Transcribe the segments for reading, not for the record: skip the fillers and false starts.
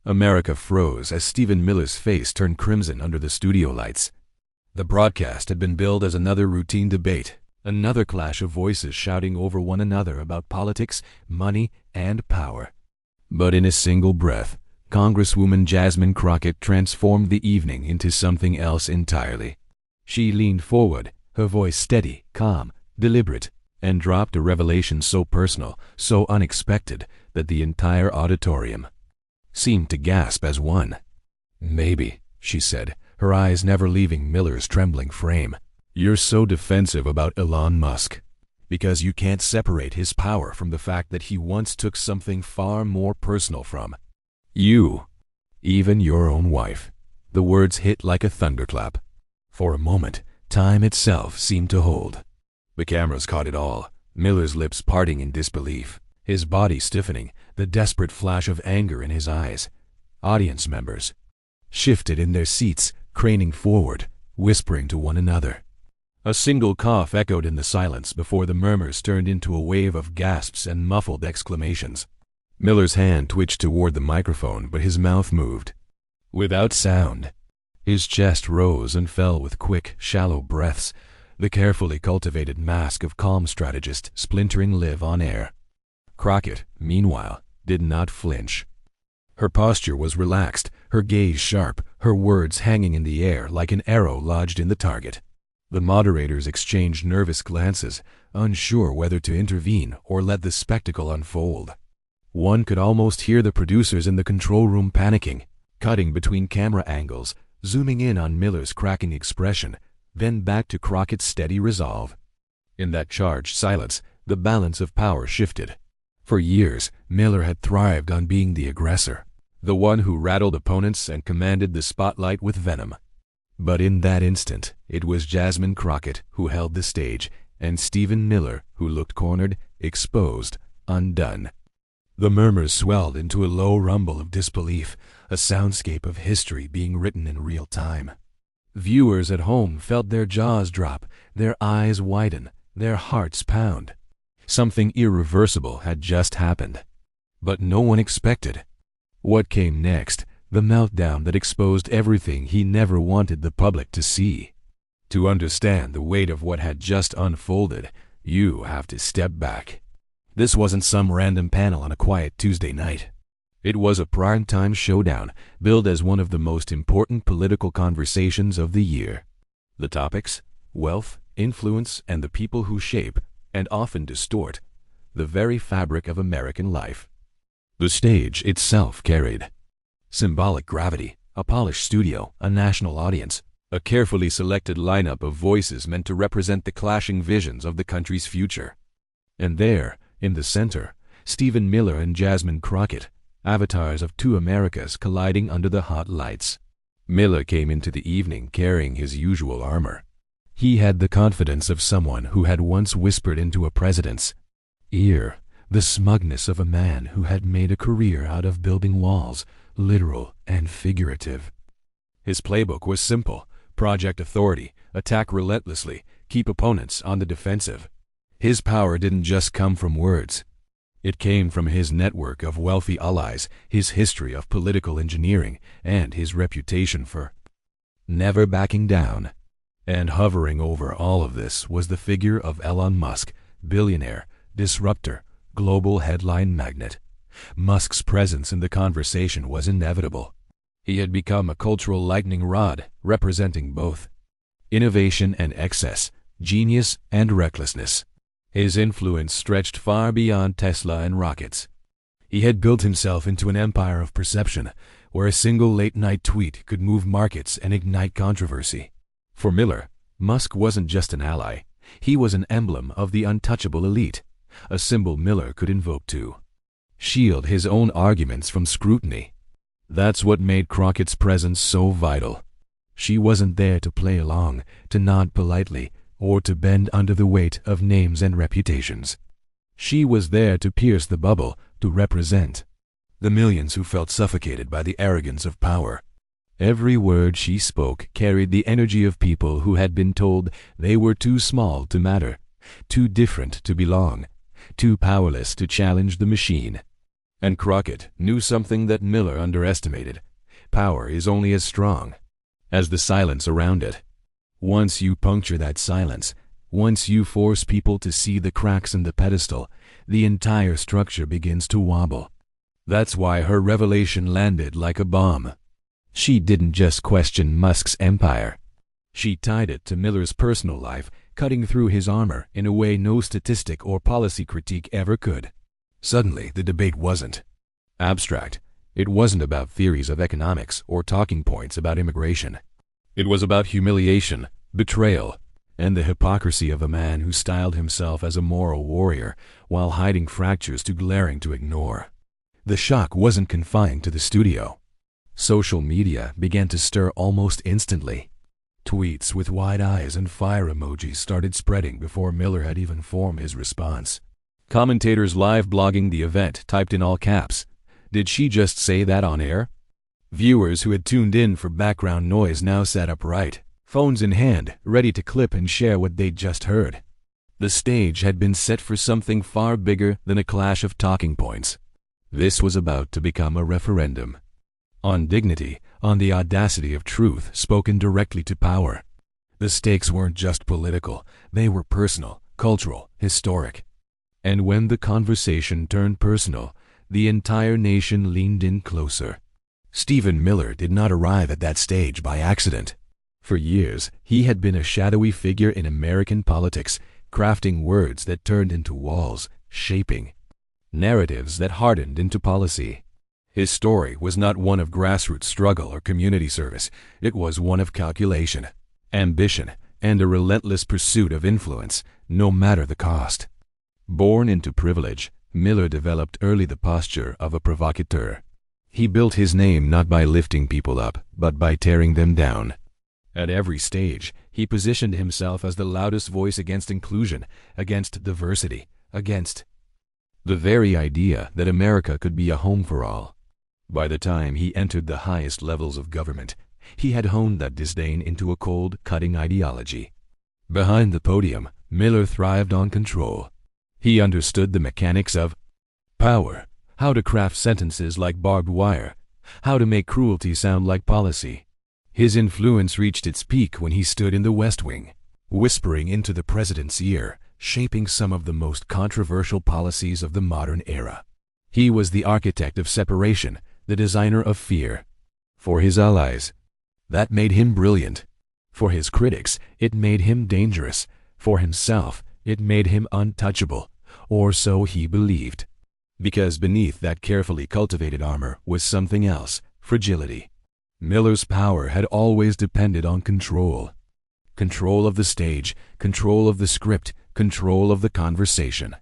America froze as Stephen Miller's face turned crimson under the studio lights. The broadcast had been billed as another routine debate, another clash of voices shouting over one another about politics, money, and power. But in a single breath, Congresswoman Jasmine Crockett transformed the evening into something else entirely. She leaned forward, her voice steady, calm, deliberate, and dropped a revelation so personal, so unexpected, that the entire auditorium seemed to gasp as one. "Maybe," she said, her eyes never leaving Miller's trembling frame. "You're so defensive about Elon Musk because you can't separate his power from the fact that he once took something far more personal from you, even your own wife." The words hit like a thunderclap. For a moment, time itself seemed to hold. The cameras caught it all, Miller's lips parting in disbelief, his body stiffening, the desperate flash of anger in his eyes. Audience members shifted in their seats, craning forward, whispering to one another. A single cough echoed in the silence before the murmurs turned into a wave of gasps and muffled exclamations. Miller's hand twitched toward the microphone, but his mouth moved without sound. His chest rose and fell with quick, shallow breaths, the carefully cultivated mask of calm strategist splintering live on air. Crockett, meanwhile, did not flinch. Her posture was relaxed, her gaze sharp, her words hanging in the air like an arrow lodged in the target. The moderators exchanged nervous glances, unsure whether to intervene or let the spectacle unfold. One could almost hear the producers in the control room panicking, cutting between camera angles, zooming in on Miller's cracking expression, then back to Crockett's steady resolve. In that charged silence, the balance of power shifted. For years, Miller had thrived on being the aggressor, the one who rattled opponents and commanded the spotlight with venom. But in that instant, it was Jasmine Crockett who held the stage, and Stephen Miller who looked cornered, exposed, undone. The murmurs swelled into a low rumble of disbelief, a soundscape of history being written in real time. Viewers at home felt their jaws drop, their eyes widen, their hearts pound. Something irreversible had just happened. But no one expected what came next, the meltdown that exposed everything he never wanted the public to see. To understand the weight of what had just unfolded, you have to step back. This wasn't some random panel on a quiet Tuesday night. It was a primetime showdown, billed as one of the most important political conversations of the year. The topics: wealth, influence, and the people who shape, and often distort, the very fabric of American life. The stage itself carried symbolic gravity, a polished studio, a national audience, a carefully selected lineup of voices meant to represent the clashing visions of the country's future. And there, in the center, Stephen Miller and Jasmine Crockett, avatars of two Americas colliding under the hot lights. Miller came into the evening carrying his usual armor. He had the confidence of someone who had once whispered into a president's ear, the smugness of a man who had made a career out of building walls, literal and figurative. His playbook was simple: project authority, attack relentlessly, keep opponents on the defensive. His power didn't just come from words. It came from his network of wealthy allies, his history of political engineering, and his reputation for never backing down. And hovering over all of this was the figure of Elon Musk, billionaire, disruptor, global headline magnate. Musk's presence in the conversation was inevitable. He had become a cultural lightning rod, representing both innovation and excess, genius and recklessness. His influence stretched far beyond Tesla and rockets. He had built himself into an empire of perception, where a single late-night tweet could move markets and ignite controversy. For Miller, Musk wasn't just an ally. He was an emblem of the untouchable elite, a symbol Miller could invoke to shield his own arguments from scrutiny. That's what made Crockett's presence so vital. She wasn't there to play along, to nod politely, or to bend under the weight of names and reputations. She was there to pierce the bubble, to represent the millions who felt suffocated by the arrogance of power. Every word she spoke carried the energy of people who had been told they were too small to matter, too different to belong, too powerless to challenge the machine. And Crockett knew something that Miller underestimated. Power is only as strong as the silence around it. Once you puncture that silence, once you force people to see the cracks in the pedestal, the entire structure begins to wobble. That's why her revelation landed like a bomb. She didn't just question Musk's empire. She tied it to Miller's personal life, cutting through his armor in a way no statistic or policy critique ever could. Suddenly, the debate wasn't abstract. It wasn't about theories of economics or talking points about immigration. It was about humiliation, betrayal, and the hypocrisy of a man who styled himself as a moral warrior while hiding fractures too glaring to ignore. The shock wasn't confined to the studio. Social media began to stir almost instantly. Tweets with wide eyes and fire emojis started spreading before Miller had even formed his response. Commentators live blogging the event typed in all caps, "Did she just say that on air?" Viewers who had tuned in for background noise now sat upright, phones in hand, ready to clip and share what they'd just heard. The stage had been set for something far bigger than a clash of talking points. This was about to become a referendum. On dignity, on the audacity of truth spoken directly to power. The stakes weren't just political, they were personal, cultural, historic. And when the conversation turned personal, the entire nation leaned in closer. Stephen Miller did not arrive at that stage by accident. For years, he had been a shadowy figure in American politics, crafting words that turned into walls, shaping narratives that hardened into policy. His story was not one of grassroots struggle or community service. It was one of calculation, ambition, and a relentless pursuit of influence, no matter the cost. Born into privilege, Miller developed early the posture of a provocateur. He built his name not by lifting people up, but by tearing them down. At every stage, he positioned himself as the loudest voice against inclusion, against diversity, against the very idea that America could be a home for all. By the time he entered the highest levels of government, he had honed that disdain into a cold, cutting ideology. Behind the podium, Miller thrived on control. He understood the mechanics of power, how to craft sentences like barbed wire, how to make cruelty sound like policy. His influence reached its peak when he stood in the West Wing, whispering into the president's ear, shaping some of the most controversial policies of the modern era. He was the architect of separation, the designer of fear. For his allies, that made him brilliant. For his critics, it made him dangerous. For himself, it made him untouchable, or so he believed. Because beneath that carefully cultivated armor was something else, fragility. Miller's power had always depended on control. Control of the stage, control of the script, control of the conversation.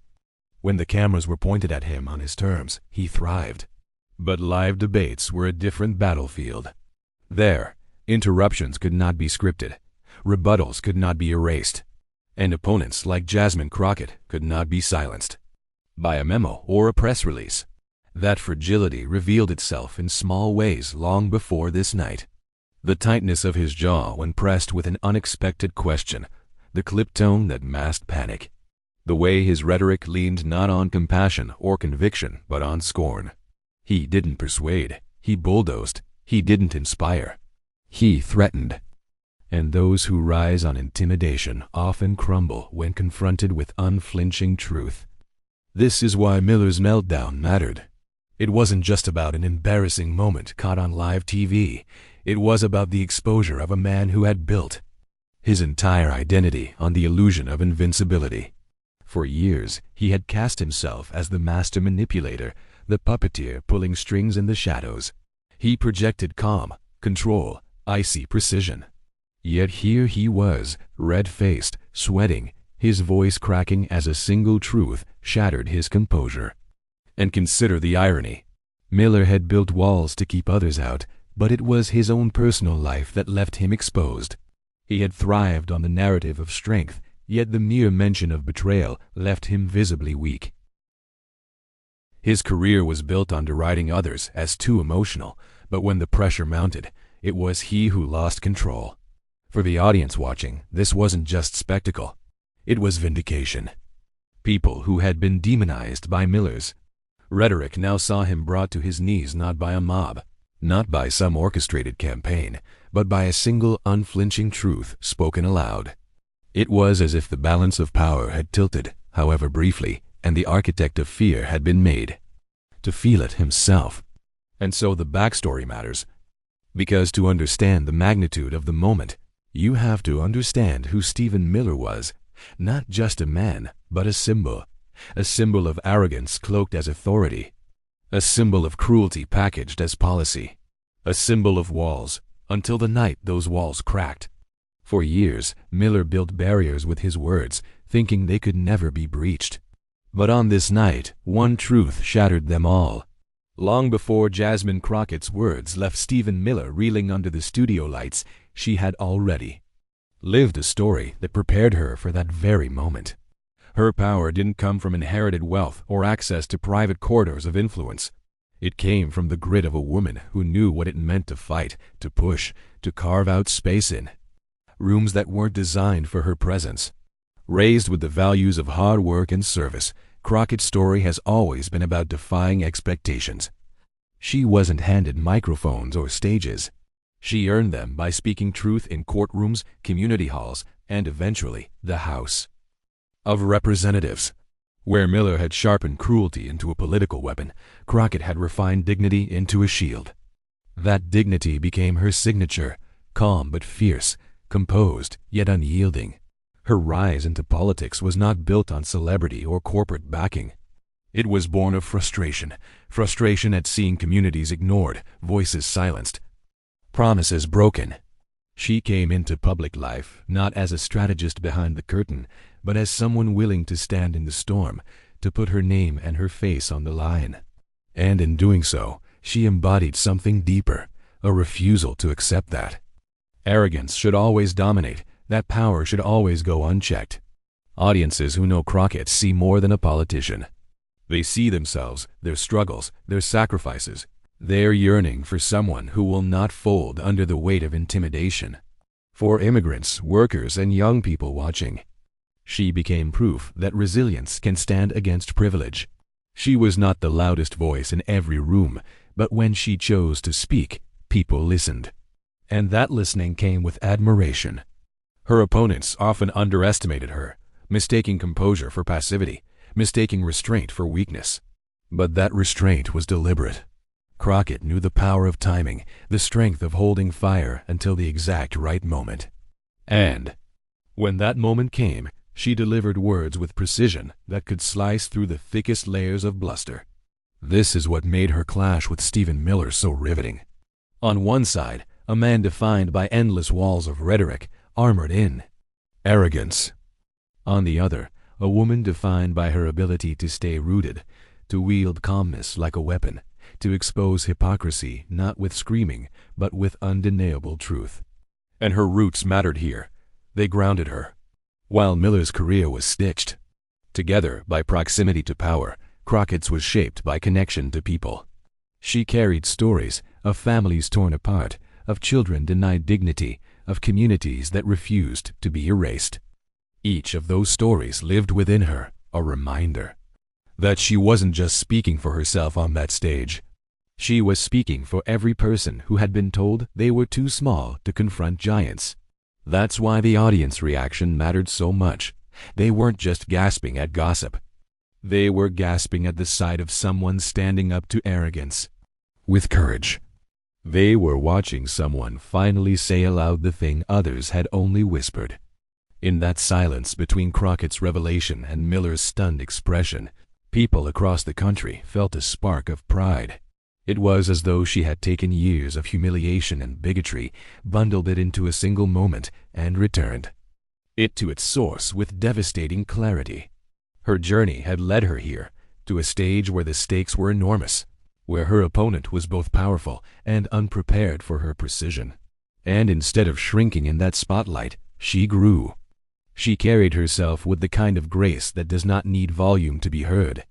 When the cameras were pointed at him on his terms, he thrived. But live debates were a different battlefield. There, interruptions could not be scripted, rebuttals could not be erased, and opponents like Jasmine Crockett could not be silenced by a memo or a press release. That fragility revealed itself in small ways long before this night. The tightness of his jaw when pressed with an unexpected question, the clipped tone that masked panic, the way his rhetoric leaned not on compassion or conviction but on scorn. He didn't persuade, he bulldozed, he didn't inspire. He threatened. And those who rise on intimidation often crumble when confronted with unflinching truth. This is why Miller's meltdown mattered. It wasn't just about an embarrassing moment caught on live TV. It was about the exposure of a man who had built his entire identity on the illusion of invincibility. For years, he had cast himself as the master manipulator, the puppeteer pulling strings in the shadows. He projected calm, control, icy precision. Yet here he was, red-faced, sweating, his voice cracking as a single truth shattered his composure. And consider the irony. Miller had built walls to keep others out, but it was his own personal life that left him exposed. He had thrived on the narrative of strength, yet the mere mention of betrayal left him visibly weak. His career was built on deriding others as too emotional, but when the pressure mounted, it was he who lost control. For the audience watching, this wasn't just spectacle. It was vindication. People who had been demonized by Miller's Rhetoric now saw him brought to his knees not by a mob, not by some orchestrated campaign, but by a single unflinching truth spoken aloud. It was as if the balance of power had tilted, however briefly, and the architect of fear had been made to feel it himself. And so the backstory matters, because to understand the magnitude of the moment, you have to understand who Stephen Miller was, not just a man, but a symbol of arrogance cloaked as authority, a symbol of cruelty packaged as policy, a symbol of walls, until the night those walls cracked. For years, Miller built barriers with his words, thinking they could never be breached. But on this night, one truth shattered them all. Long before Jasmine Crockett's words left Stephen Miller reeling under the studio lights, she had already lived a story that prepared her for that very moment. Her power didn't come from inherited wealth or access to private corridors of influence. It came from the grit of a woman who knew what it meant to fight, to push, to carve out space in rooms that weren't designed for her presence. Raised with the values of hard work and service, Crockett's story has always been about defying expectations. She wasn't handed microphones or stages. She earned them by speaking truth in courtrooms, community halls, and eventually the House of Representatives. Where Miller had sharpened cruelty into a political weapon, Crockett had refined dignity into a shield. That dignity became her signature, calm but fierce, composed yet unyielding. Her rise into politics was not built on celebrity or corporate backing. It was born of frustration at seeing communities ignored, voices silenced, promises broken. She came into public life not as a strategist behind the curtain, but as someone willing to stand in the storm, to put her name and her face on the line. And in doing so, she embodied something deeper, a refusal to accept that arrogance should always dominate, that power should always go unchecked. Audiences who know Crockett see more than a politician. They see themselves, their struggles, their sacrifices, their yearning for someone who will not fold under the weight of intimidation. For immigrants, workers, and young people watching, she became proof that resilience can stand against privilege. She was not the loudest voice in every room, but when she chose to speak, people listened. And that listening came with admiration. Her opponents often underestimated her, mistaking composure for passivity, mistaking restraint for weakness. But that restraint was deliberate. Crockett knew the power of timing, the strength of holding fire until the exact right moment. And when that moment came, she delivered words with precision that could slice through the thickest layers of bluster. This is what made her clash with Stephen Miller so riveting. On one side, a man defined by endless walls of rhetoric, armored in arrogance. On the other, a woman defined by her ability to stay rooted, to wield calmness like a weapon, to expose hypocrisy not with screaming, but with undeniable truth. And her roots mattered here. They grounded her. While Miller's career was stitched together by proximity to power, Crockett's was shaped by connection to people. She carried stories of families torn apart, of children denied dignity, of communities that refused to be erased. Each of those stories lived within her, a reminder that she wasn't just speaking for herself on that stage. She was speaking for every person who had been told they were too small to confront giants. That's why the audience reaction mattered so much. They weren't just gasping at gossip. They were gasping at the sight of someone standing up to arrogance with courage. They were watching someone finally say aloud the thing others had only whispered. In that silence between Crockett's revelation and Miller's stunned expression, people across the country felt a spark of pride. It was as though she had taken years of humiliation and bigotry, bundled it into a single moment, and returned it to its source with devastating clarity. Her journey had led her here, to a stage where the stakes were enormous, where her opponent was both powerful and unprepared for her precision. And instead of shrinking in that spotlight, she grew. She carried herself with the kind of grace that does not need volume to be heard.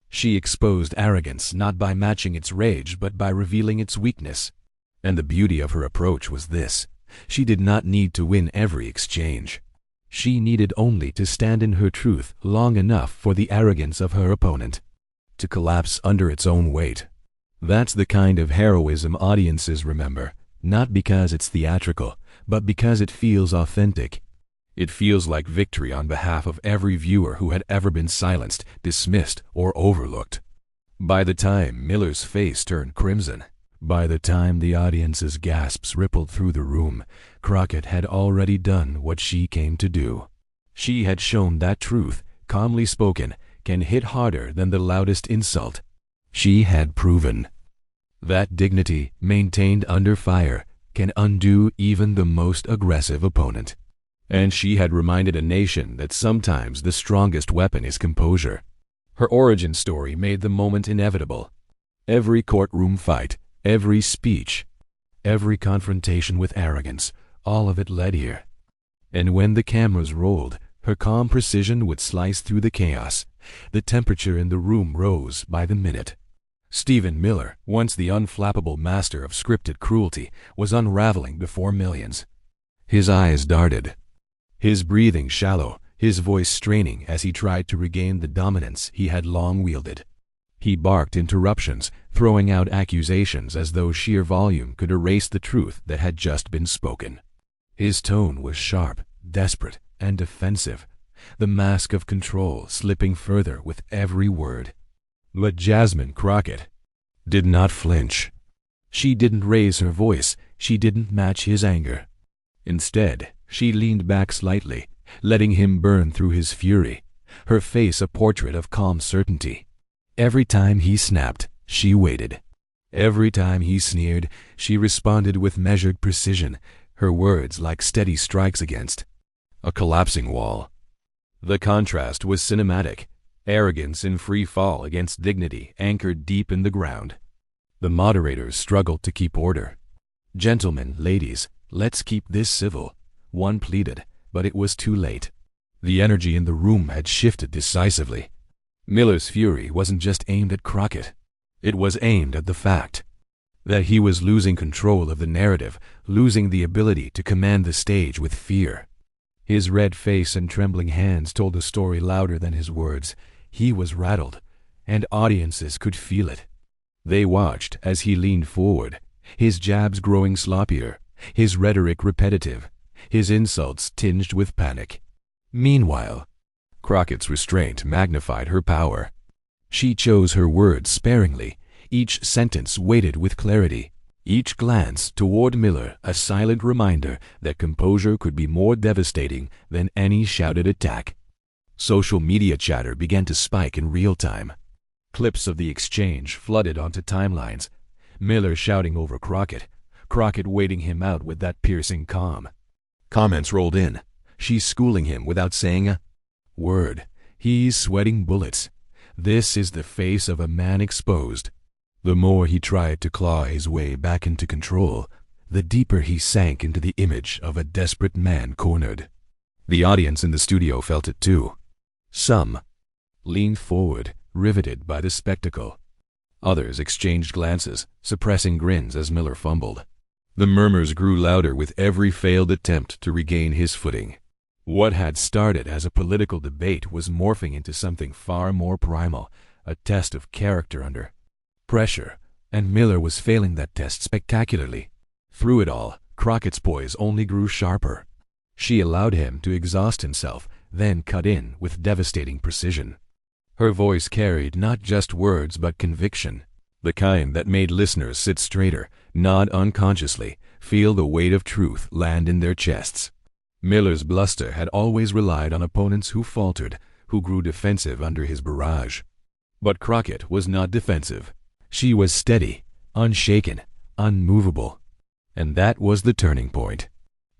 She exposed arrogance not by matching its rage, but by revealing its weakness. And the beauty of her approach was this: she did not need to win every exchange. She needed only to stand in her truth long enough for the arrogance of her opponent to collapse under its own weight. That's the kind of heroism audiences remember, not because it's theatrical, but because it feels authentic. It feels like victory on behalf of every viewer who had ever been silenced, dismissed, or overlooked. By the time Miller's face turned crimson, by the time the audience's gasps rippled through the room, Crockett had already done what she came to do. She had shown that truth, calmly spoken, can hit harder than the loudest insult. She had proven that dignity, maintained under fire, can undo even the most aggressive opponent. And she had reminded a nation that sometimes the strongest weapon is composure. Her origin story made the moment inevitable. Every courtroom fight, every speech, every confrontation with arrogance, all of it led here. And when the cameras rolled, her calm precision would slice through the chaos. The temperature in the room rose by the minute. Stephen Miller, once the unflappable master of scripted cruelty, was unraveling before millions. His eyes darted, his breathing shallow, his voice straining as he tried to regain the dominance he had long wielded. He barked interruptions, throwing out accusations as though sheer volume could erase the truth that had just been spoken. His tone was sharp, desperate, and defensive, the mask of control slipping further with every word. But Jasmine Crockett did not flinch. She didn't raise her voice, she didn't match his anger. Instead, she leaned back slightly, letting him burn through his fury, her face a portrait of calm certainty. Every time he snapped, she waited. Every time he sneered, she responded with measured precision, her words like steady strikes against a collapsing wall. The contrast was cinematic, arrogance in free fall against dignity anchored deep in the ground. The moderators struggled to keep order. "Gentlemen, ladies, let's keep this civil," one pleaded, but it was too late. The energy in the room had shifted decisively. Miller's fury wasn't just aimed at Crockett. It was aimed at the fact that he was losing control of the narrative, losing the ability to command the stage with fear. His red face and trembling hands told a story louder than his words. He was rattled, and audiences could feel it. They watched as he leaned forward, his jabs growing sloppier, his rhetoric repetitive, his insults tinged with panic. Meanwhile, Crockett's restraint magnified her power. She chose her words sparingly, each sentence weighted with clarity, each glance toward Miller a silent reminder that composure could be more devastating than any shouted attack. Social media chatter began to spike in real time. Clips of the exchange flooded onto timelines. Miller shouting over Crockett, Crockett waiting him out with that piercing calm. Comments rolled in. She's schooling him without saying a word. He's sweating bullets. This is the face of a man exposed. The more he tried to claw his way back into control, the deeper he sank into the image of a desperate man cornered. The audience in the studio felt it too. Some leaned forward, riveted by the spectacle. Others exchanged glances, suppressing grins as Miller fumbled. The murmurs grew louder with every failed attempt to regain his footing. What had started as a political debate was morphing into something far more primal, a test of character under pressure, and Miller was failing that test spectacularly. Through it all, Crockett's poise only grew sharper. She allowed him to exhaust himself, then cut in with devastating precision. Her voice carried not just words but conviction, the kind that made listeners sit straighter, nod unconsciously, feel the weight of truth land in their chests. Miller's bluster had always relied on opponents who faltered, who grew defensive under his barrage. But Crockett was not defensive. She was steady, unshaken, unmovable. And that was the turning point.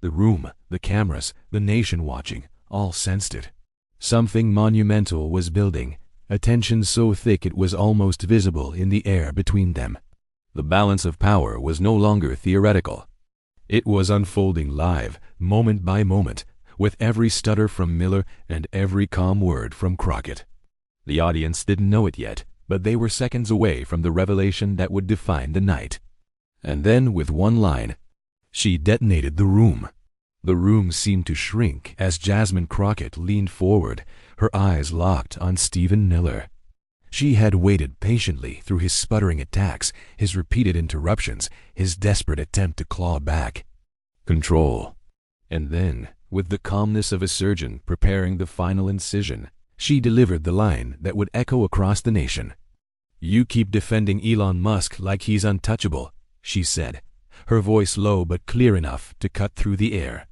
The room, the cameras, the nation watching, all sensed it. Something monumental was building, a tension so thick it was almost visible in the air between them. The balance of power was no longer theoretical. It was unfolding live, moment by moment, with every stutter from Miller and every calm word from Crockett. The audience didn't know it yet, but they were seconds away from the revelation that would define the night. And then, with one line, she detonated the room. The room seemed to shrink as Jasmine Crockett leaned forward, her eyes locked on Stephen Miller. She had waited patiently through his sputtering attacks, his repeated interruptions, his desperate attempt to claw back. Control. And then, with the calmness of a surgeon preparing the final incision, she delivered the line that would echo across the nation. "You keep defending Elon Musk like he's untouchable," she said, her voice low but clear enough to cut through the air.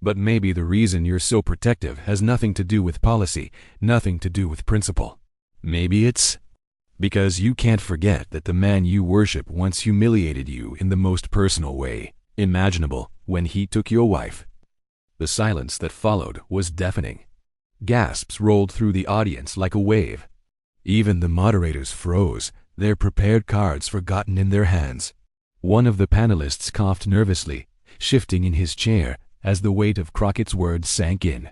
"But maybe the reason you're so protective has nothing to do with policy, nothing to do with principle. Maybe it's because you can't forget that the man you worship once humiliated you in the most personal way imaginable when he took your wife." The silence that followed was deafening. Gasps rolled through the audience like a wave. Even the moderators froze, their prepared cards forgotten in their hands. One of the panelists coughed nervously, shifting in his chair as the weight of Crockett's words sank in.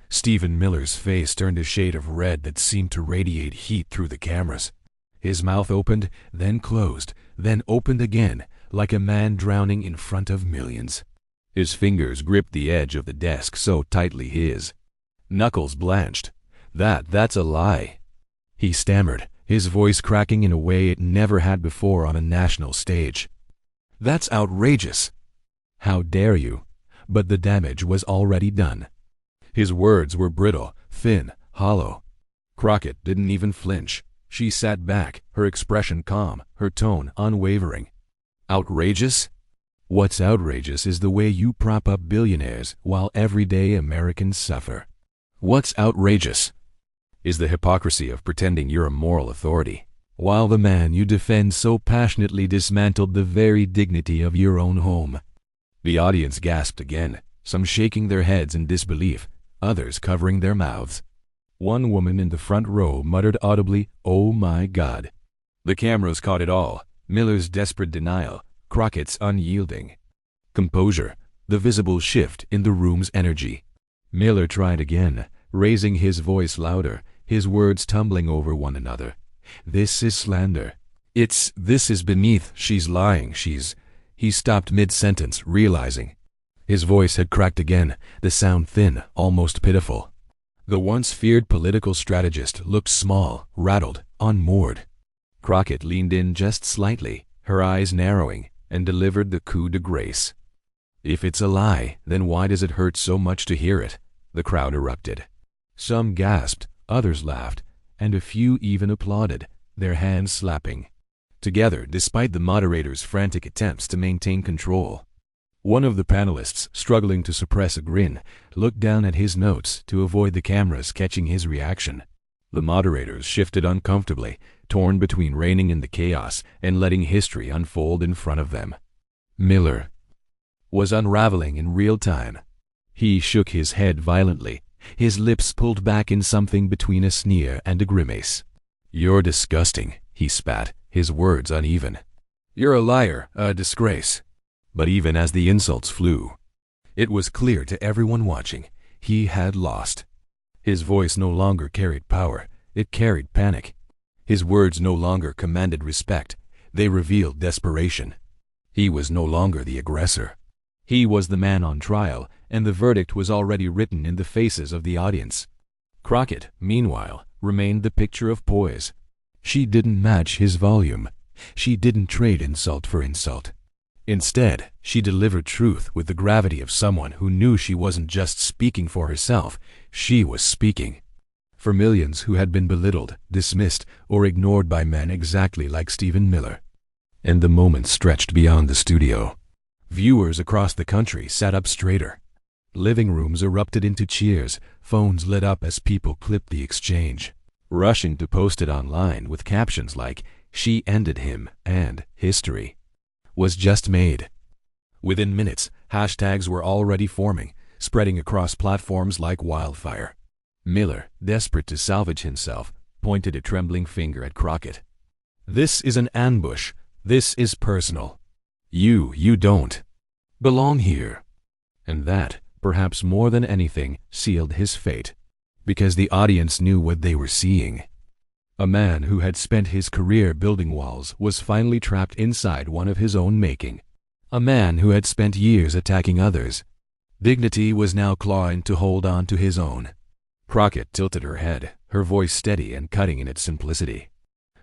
Stephen Miller's face turned a shade of red that seemed to radiate heat through the cameras. His mouth opened, then closed, then opened again, like a man drowning in front of millions. His fingers gripped the edge of the desk so tightly his knuckles blanched. That's a lie," he stammered, his voice cracking in a way it never had before on a national stage. "That's outrageous. How dare you?" But the damage was already done. His words were brittle, thin, hollow. Crockett didn't even flinch. She sat back, her expression calm, her tone unwavering. "Outrageous? What's outrageous is the way you prop up billionaires while everyday Americans suffer. What's outrageous is the hypocrisy of pretending you're a moral authority, while the man you defend so passionately dismantled the very dignity of your own home." The audience gasped again, some shaking their heads in disbelief, others covering their mouths. One woman in the front row muttered audibly, "Oh my God." The cameras caught it all: Miller's desperate denial, Crockett's unyielding composure, the visible shift in the room's energy. Miller tried again, raising his voice louder, his words tumbling over one another. "This is slander. This is beneath. She's lying. He stopped mid-sentence, realizing. His voice had cracked again, the sound thin, almost pitiful. The once feared political strategist looked small, rattled, unmoored. Crockett leaned in just slightly, her eyes narrowing, and delivered the coup de grace. "If it's a lie, then why does it hurt so much to hear it?" the crowd erupted. Some gasped, others laughed, and a few even applauded, their hands slapping together despite the moderator's frantic attempts to maintain control. One of the panelists, struggling to suppress a grin, looked down at his notes to avoid the cameras catching his reaction. The moderators shifted uncomfortably, torn between reining in the chaos and letting history unfold in front of them. Miller was unraveling in real time. He shook his head violently, his lips pulled back in something between a sneer and a grimace. "You're disgusting," he spat, his words uneven. "You're a liar, a disgrace." But even as the insults flew, it was clear to everyone watching, he had lost. His voice no longer carried power, it carried panic. His words no longer commanded respect, they revealed desperation. He was no longer the aggressor. He was the man on trial, and the verdict was already written in the faces of the audience. Crockett, meanwhile, remained the picture of poise. She didn't match his volume. She didn't trade insult for insult. Instead, she delivered truth with the gravity of someone who knew she wasn't just speaking for herself, she was speaking for millions who had been belittled, dismissed, or ignored by men exactly like Stephen Miller. And the moment stretched beyond the studio. Viewers across the country sat up straighter. Living rooms erupted into cheers, phones lit up as people clipped the exchange, rushing to post it online with captions like, "She ended him," and "History was just made." Within minutes, hashtags were already forming, spreading across platforms like wildfire. Miller, desperate to salvage himself, pointed a trembling finger at Crockett. "This is an ambush. This is personal. You don't belong here." And that, perhaps more than anything, sealed his fate, because the audience knew what they were seeing. A man who had spent his career building walls was finally trapped inside one of his own making. A man who had spent years attacking others. Dignity was now clawing to hold on to his own. Crockett tilted her head, her voice steady and cutting in its simplicity.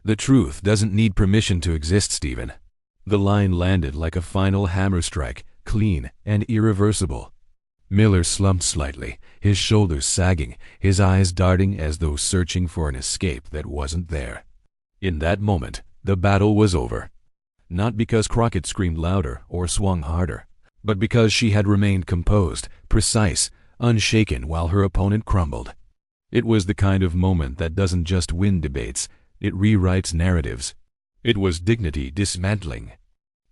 The truth doesn't need permission to exist, Stephen. The line landed like a final hammer strike, clean and irreversible. Miller slumped slightly, his shoulders sagging, his eyes darting as though searching for an escape that wasn't there. In that moment, the battle was over. Not because Crockett screamed louder or swung harder, but because she had remained composed, precise, unshaken while her opponent crumbled. It was the kind of moment that doesn't just win debates, it rewrites narratives. It was dignity dismantling.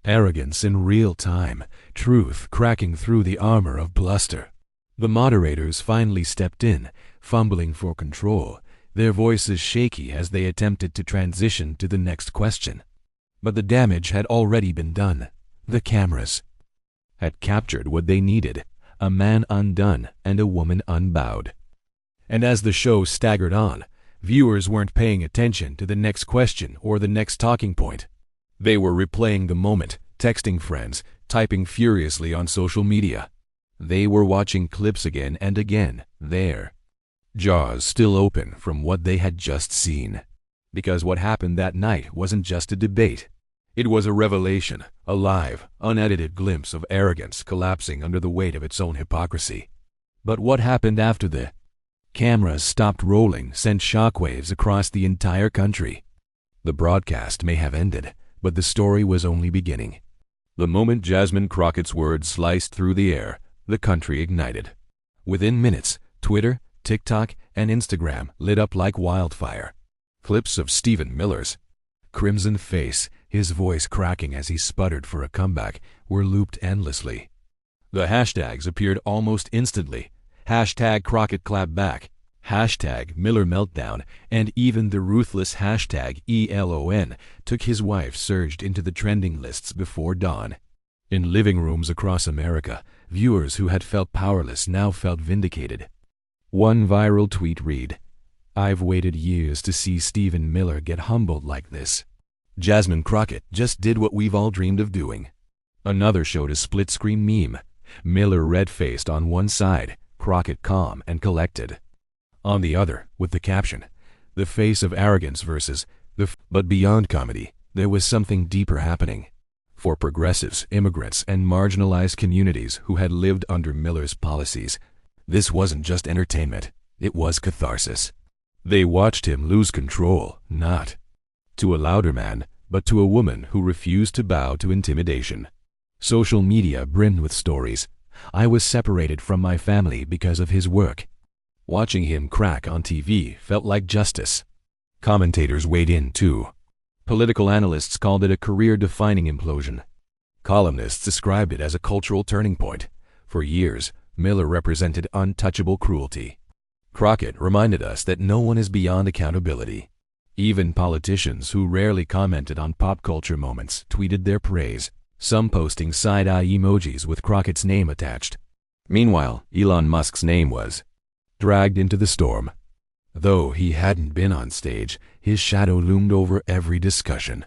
Arrogance in real time, truth cracking through the armor of bluster. The moderators finally stepped in, fumbling for control, their voices shaky as they attempted to transition to the next question. But the damage had already been done. The cameras had captured what they needed, a man undone and a woman unbowed. And as the show staggered on, viewers weren't paying attention to the next question or the next talking point. They were replaying the moment, texting friends, typing furiously on social media. They were watching clips again and again, their jaws still open from what they had just seen. Because what happened that night wasn't just a debate. It was a revelation, a live, unedited glimpse of arrogance collapsing under the weight of its own hypocrisy. But what happened after the cameras stopped rolling sent shockwaves across the entire country. The broadcast may have ended, but the story was only beginning. The moment Jasmine Crockett's words sliced through the air, the country ignited. Within minutes, Twitter, TikTok, and Instagram lit up like wildfire. Clips of Stephen Miller's crimson face, his voice cracking as he sputtered for a comeback, were looped endlessly. The hashtags appeared almost instantly. Hashtag Crockett clap back, hashtag Miller meltdown, and even the ruthless hashtag ELON took his wife surged into the trending lists before dawn. In living rooms across America, viewers who had felt powerless now felt vindicated. One viral tweet read, "I've waited years to see Stephen Miller get humbled like this. Jasmine Crockett just did what we've all dreamed of doing." Another showed a split-screen meme, Miller red-faced on one side, Crockett calm and collected on the other, with the caption, "The face of arrogance versus But beyond comedy, there was something deeper happening. For progressives, immigrants, and marginalized communities who had lived under Miller's policies, this wasn't just entertainment, it was catharsis. They watched him lose control, not to a louder man, but to a woman who refused to bow to intimidation. Social media brimmed with stories. I was separated from my family because of his work. Watching him crack on TV felt like justice. Commentators weighed in too. Political analysts called it a career-defining implosion. Columnists described it as a cultural turning point. For years, Miller represented untouchable cruelty. Crockett reminded us that no one is beyond accountability. Even politicians who rarely commented on pop culture moments tweeted their praise, some posting side-eye emojis with Crockett's name attached. Meanwhile, Elon Musk's name was dragged into the storm. Though he hadn't been on stage, his shadow loomed over every discussion.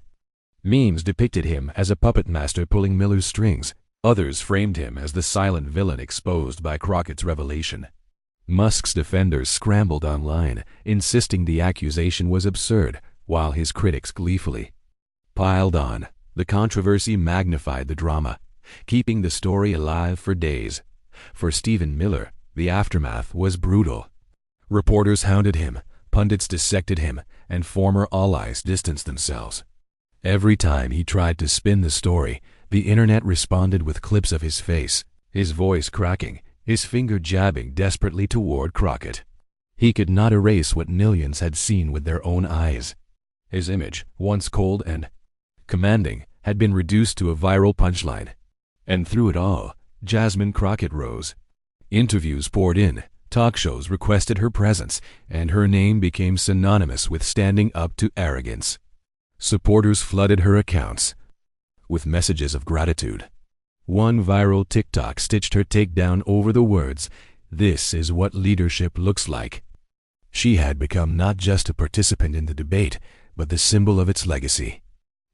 Memes depicted him as a puppet master pulling Miller's strings. Others framed him as the silent villain exposed by Crockett's revelation. Musk's defenders scrambled online, insisting the accusation was absurd, while his critics gleefully piled on. The controversy magnified the drama, keeping the story alive for days. For Stephen Miller, the aftermath was brutal. Reporters hounded him, pundits dissected him, and former allies distanced themselves. Every time he tried to spin the story, the internet responded with clips of his face, his voice cracking, his finger jabbing desperately toward Crockett. He could not erase what millions had seen with their own eyes. His image, once cold and commanding, had been reduced to a viral punchline. And through it all, Jasmine Crockett rose. Interviews poured in, talk shows requested her presence, and her name became synonymous with standing up to arrogance. Supporters flooded her accounts with messages of gratitude. One viral TikTok stitched her takedown over the words, "This is what leadership looks like." She had become not just a participant in the debate, but the symbol of its legacy.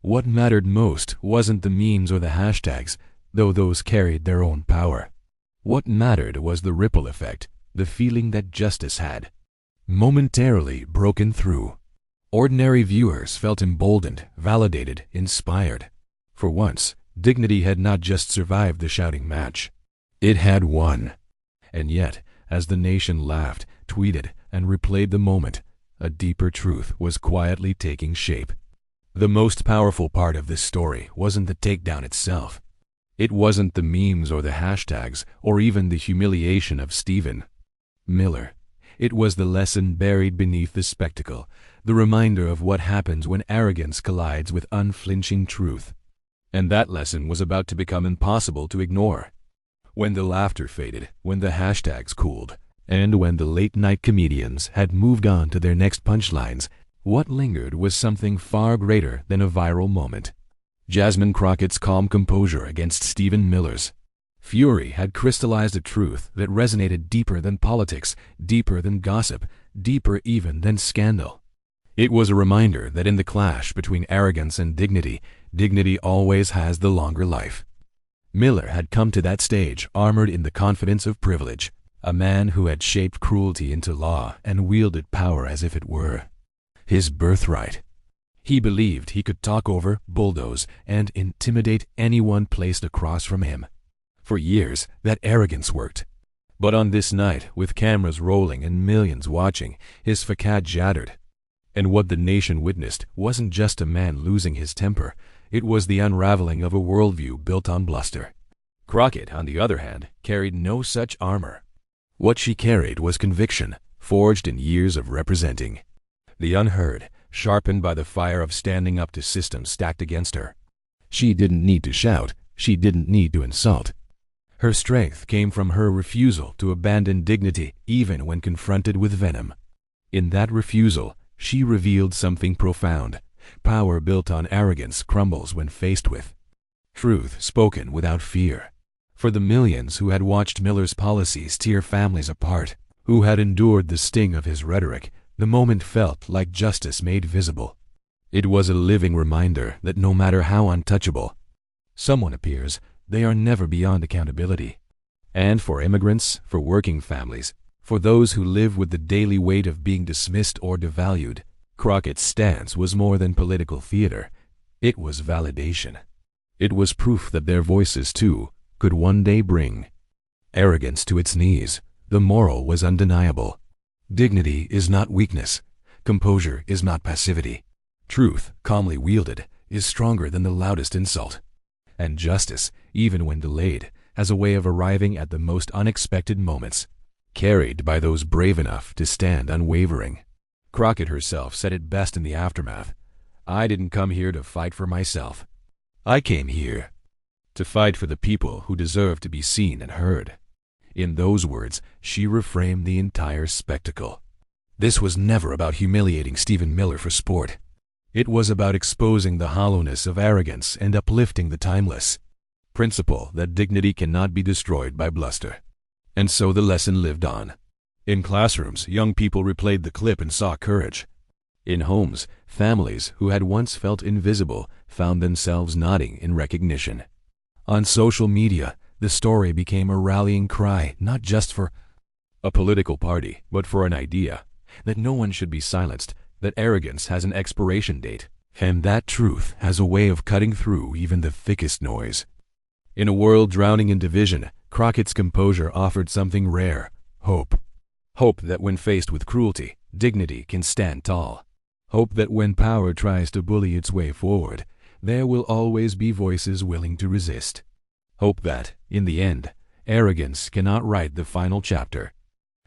What mattered most wasn't the memes or the hashtags, though those carried their own power. What mattered was the ripple effect, the feeling that justice had momentarily broken through. Ordinary viewers felt emboldened, validated, inspired. For once, dignity had not just survived the shouting match. It had won. And yet, as the nation laughed, tweeted, and replayed the moment, a deeper truth was quietly taking shape. The most powerful part of this story wasn't the takedown itself. It wasn't the memes or the hashtags, or even the humiliation of Stephen Miller. It was the lesson buried beneath the spectacle, the reminder of what happens when arrogance collides with unflinching truth. And that lesson was about to become impossible to ignore. When the laughter faded, when the hashtags cooled, and when the late-night comedians had moved on to their next punchlines, what lingered was something far greater than a viral moment. Jasmine Crockett's calm composure against Stephen Miller's fury had crystallized a truth that resonated deeper than politics, deeper than gossip, deeper even than scandal. It was a reminder that in the clash between arrogance and dignity, dignity always has the longer life. Miller had come to that stage armored in the confidence of privilege, a man who had shaped cruelty into law and wielded power as if it were his birthright. He believed he could talk over, bulldoze, and intimidate anyone placed across from him. For years, that arrogance worked. But on this night, with cameras rolling and millions watching, his facade shattered. And what the nation witnessed wasn't just a man losing his temper. It was the unraveling of a worldview built on bluster. Crockett, on the other hand, carried no such armor. What she carried was conviction, forged in years of representing the unheard, sharpened by the fire of standing up to systems stacked against her. She didn't need to shout. She didn't need to insult. Her strength came from her refusal to abandon dignity even when confronted with venom. In that refusal, she revealed something profound. Power built on arrogance crumbles when faced with truth spoken without fear. For the millions who had watched Miller's policies tear families apart, who had endured the sting of his rhetoric, the moment felt like justice made visible. It was a living reminder that no matter how untouchable someone appears, they are never beyond accountability. And for immigrants, for working families, for those who live with the daily weight of being dismissed or devalued, Crockett's stance was more than political theater. It was validation. It was proof that their voices, too, could one day bring arrogance to its knees. The moral was undeniable. Dignity is not weakness. Composure is not passivity. Truth, calmly wielded, is stronger than the loudest insult. And justice, even when delayed, has a way of arriving at the most unexpected moments, carried by those brave enough to stand unwavering. Crockett herself said it best in the aftermath. "I didn't come here to fight for myself. I came here to fight for the people who deserve to be seen and heard." In those words, she reframed the entire spectacle. This was never about humiliating Stephen Miller for sport. It was about exposing the hollowness of arrogance and uplifting the timeless principle that dignity cannot be destroyed by bluster. And so the lesson lived on. In classrooms, young people replayed the clip and saw courage. In homes, families who had once felt invisible found themselves nodding in recognition. On social media, the story became a rallying cry, not just for a political party, but for an idea, that no one should be silenced, that arrogance has an expiration date, and that truth has a way of cutting through even the thickest noise. In a world drowning in division, Crockett's composure offered something rare: hope. Hope that when faced with cruelty, dignity can stand tall. Hope that when power tries to bully its way forward, there will always be voices willing to resist. Hope that, in the end, arrogance cannot write the final chapter.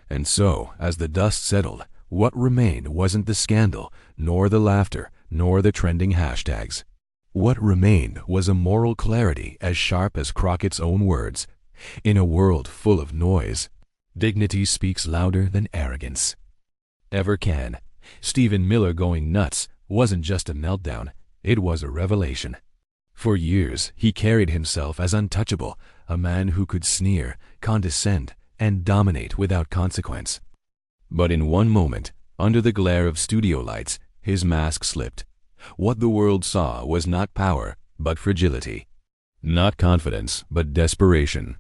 And so, as the dust settled, what remained wasn't the scandal, nor the laughter, nor the trending hashtags. What remained was a moral clarity as sharp as Crockett's own words. In a world full of noise, dignity speaks louder than arrogance ever can. Stephen Miller going nuts wasn't just a meltdown, it was a revelation. For years, he carried himself as untouchable, a man who could sneer, condescend, and dominate without consequence. But in one moment, under the glare of studio lights, his mask slipped. What the world saw was not power, but fragility. Not confidence, but desperation.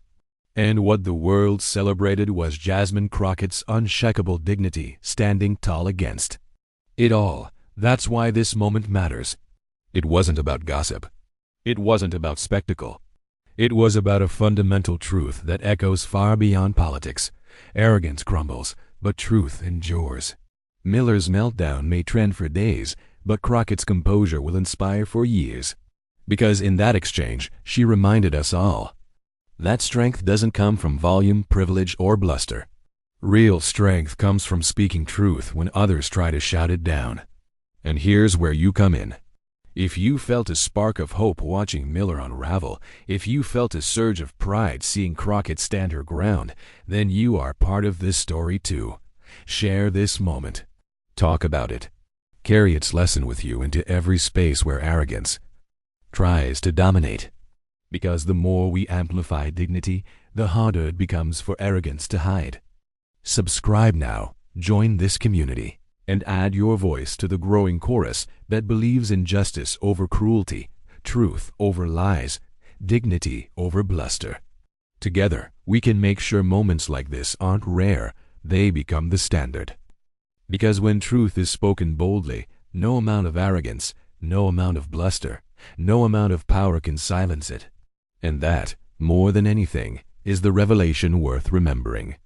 And what the world celebrated was Jasmine Crockett's unshakable dignity standing tall against it all. That's why this moment matters. It wasn't about gossip. It wasn't about spectacle. It was about a fundamental truth that echoes far beyond politics. Arrogance crumbles, but truth endures. Miller's meltdown may trend for days, but Crockett's composure will inspire for years. Because in that exchange, she reminded us all that strength doesn't come from volume, privilege, or bluster. Real strength comes from speaking truth when others try to shout it down. And here's where you come in. If you felt a spark of hope watching Miller unravel, if you felt a surge of pride seeing Crockett stand her ground, then you are part of this story too. Share this moment. Talk about it. Carry its lesson with you into every space where arrogance tries to dominate. Because the more we amplify dignity, the harder it becomes for arrogance to hide. Subscribe now, join this community, and add your voice to the growing chorus that believes in justice over cruelty, truth over lies, dignity over bluster. Together, we can make sure moments like this aren't rare, they become the standard. Because when truth is spoken boldly, no amount of arrogance, no amount of bluster, no amount of power can silence it. And that, more than anything, is the revelation worth remembering.